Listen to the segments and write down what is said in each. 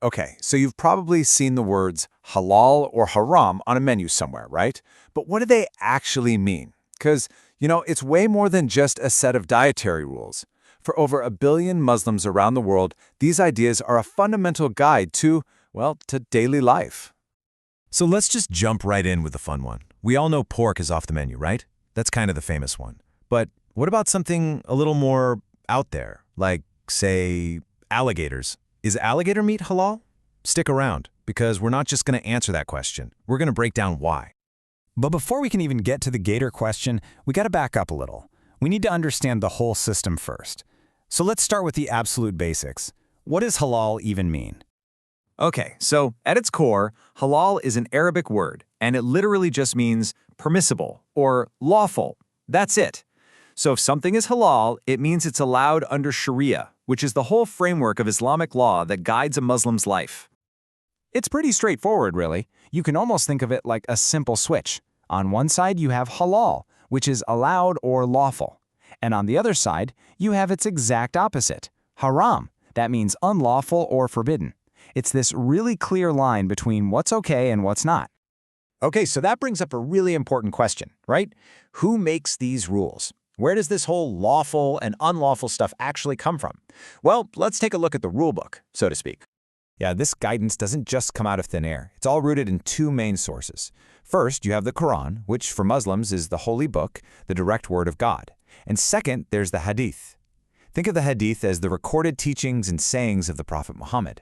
Okay, so you've probably seen the words halal or haram on a menu somewhere, right? But what do they actually mean? Because, it's way more than just a set of dietary rules. For over 1 billion Muslims around the world, these ideas are a fundamental guide to daily life. So let's just jump right in with the fun one. We all know pork is off the menu, right? That's kind of the famous one. But what about something a little more out there, like, say, alligators? Is alligator meat halal? Stick around, because we're not just going to answer that question. We're going to break down why. But before we can even get to the gator question, we got to back up a little. We need to understand the whole system first. So let's start with the absolute basics. What does halal even mean? Okay, so at its core, halal is an Arabic word, and it literally just means permissible or lawful. That's it. So if something is halal, it means it's allowed under Sharia, which is the whole framework of Islamic law that guides a Muslim's life. It's pretty straightforward, really. You can almost think of it like a simple switch. On one side, you have halal, which is allowed or lawful. And on the other side, you have its exact opposite, haram. That means unlawful or forbidden. It's this really clear line between what's okay and what's not. Okay, so that brings up a really important question, right? Who makes these rules? Where does this whole lawful and unlawful stuff actually come from? Well, let's take a look at the rule book, so to speak. Yeah, this guidance doesn't just come out of thin air. It's all rooted in two main sources. First, you have the Quran, which for Muslims is the holy book, the direct word of God. And second, there's the Hadith. Think of the Hadith as the recorded teachings and sayings of the Prophet Muhammad.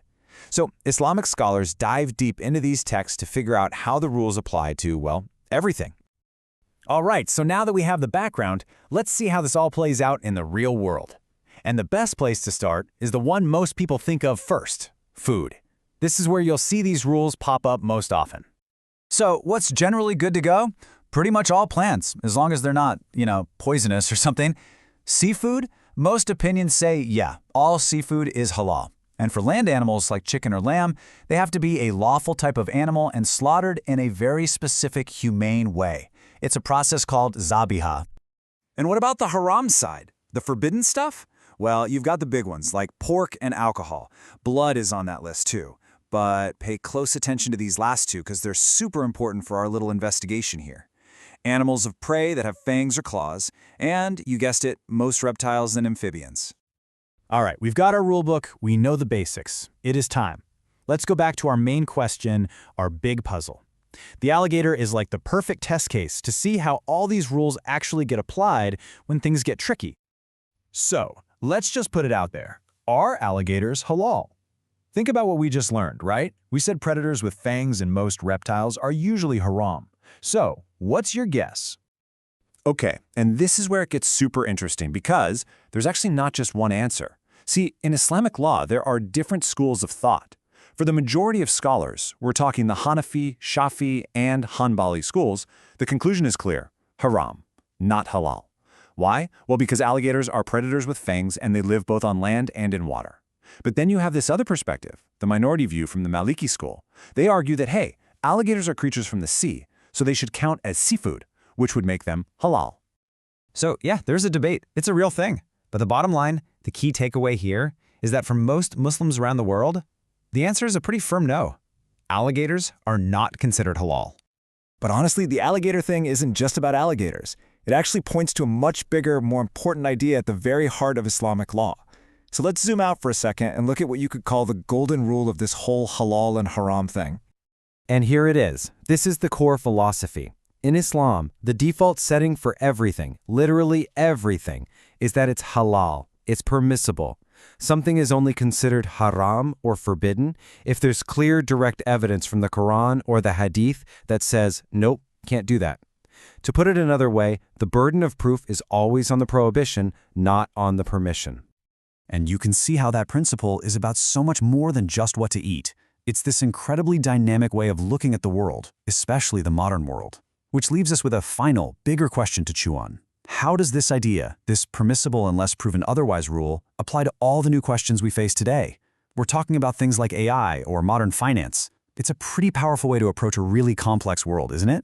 So Islamic scholars dive deep into these texts to figure out how the rules apply to, everything. All right, so now that we have the background, let's see how this all plays out in the real world. And the best place to start is the one most people think of first, food. This is where you'll see these rules pop up most often. So what's generally good to go? Pretty much all plants, as long as they're not, poisonous or something. Seafood? Most opinions say, yeah, all seafood is halal. And for land animals like chicken or lamb, they have to be a lawful type of animal and slaughtered in a very specific, humane way. It's a process called zabiha. And what about the haram side? The forbidden stuff? Well, you've got the big ones like pork and alcohol. Blood is on that list too. But pay close attention to these last two because they're super important for our little investigation here. Animals of prey that have fangs or claws, and, you guessed it, most reptiles and amphibians. All right, we've got our rule book. We know the basics. It is time. Let's go back to our main question, our big puzzle. The alligator is like the perfect test case to see how all these rules actually get applied when things get tricky. So, let's just put it out there. Are alligators halal? Think about what we just learned, right? We said predators with fangs and most reptiles are usually haram. So, what's your guess? Okay, and this is where it gets super interesting because there's actually not just one answer. See, in Islamic law, there are different schools of thought. For the majority of scholars, we're talking the Hanafi, Shafi, and Hanbali schools, the conclusion is clear: haram, not halal. Why? Well, because alligators are predators with fangs and they live both on land and in water. But then you have this other perspective, the minority view from the Maliki school. They argue that, hey, alligators are creatures from the sea, so they should count as seafood, which would make them halal. So yeah, there's a debate. It's a real thing. But the bottom line, the key takeaway here, is that for most Muslims around the world, the answer is a pretty firm no. Alligators are not considered halal. But honestly, the alligator thing isn't just about alligators. It actually points to a much bigger, more important idea at the very heart of Islamic law. So let's zoom out for a second and look at what you could call the golden rule of this whole halal and haram thing. And here it is. This is the core philosophy. In Islam, the default setting for everything, literally everything, is that it's halal. It's permissible. Something is only considered haram or forbidden if there's clear, direct evidence from the Quran or the Hadith that says, nope, can't do that. To put it another way, the burden of proof is always on the prohibition, not on the permission. And you can see how that principle is about so much more than just what to eat. It's this incredibly dynamic way of looking at the world, especially the modern world. Which leaves us with a final, bigger question to chew on. How does this idea, this permissible unless proven otherwise rule, apply to all the new questions we face today? We're talking about things like AI or modern finance. It's a pretty powerful way to approach a really complex world, isn't it?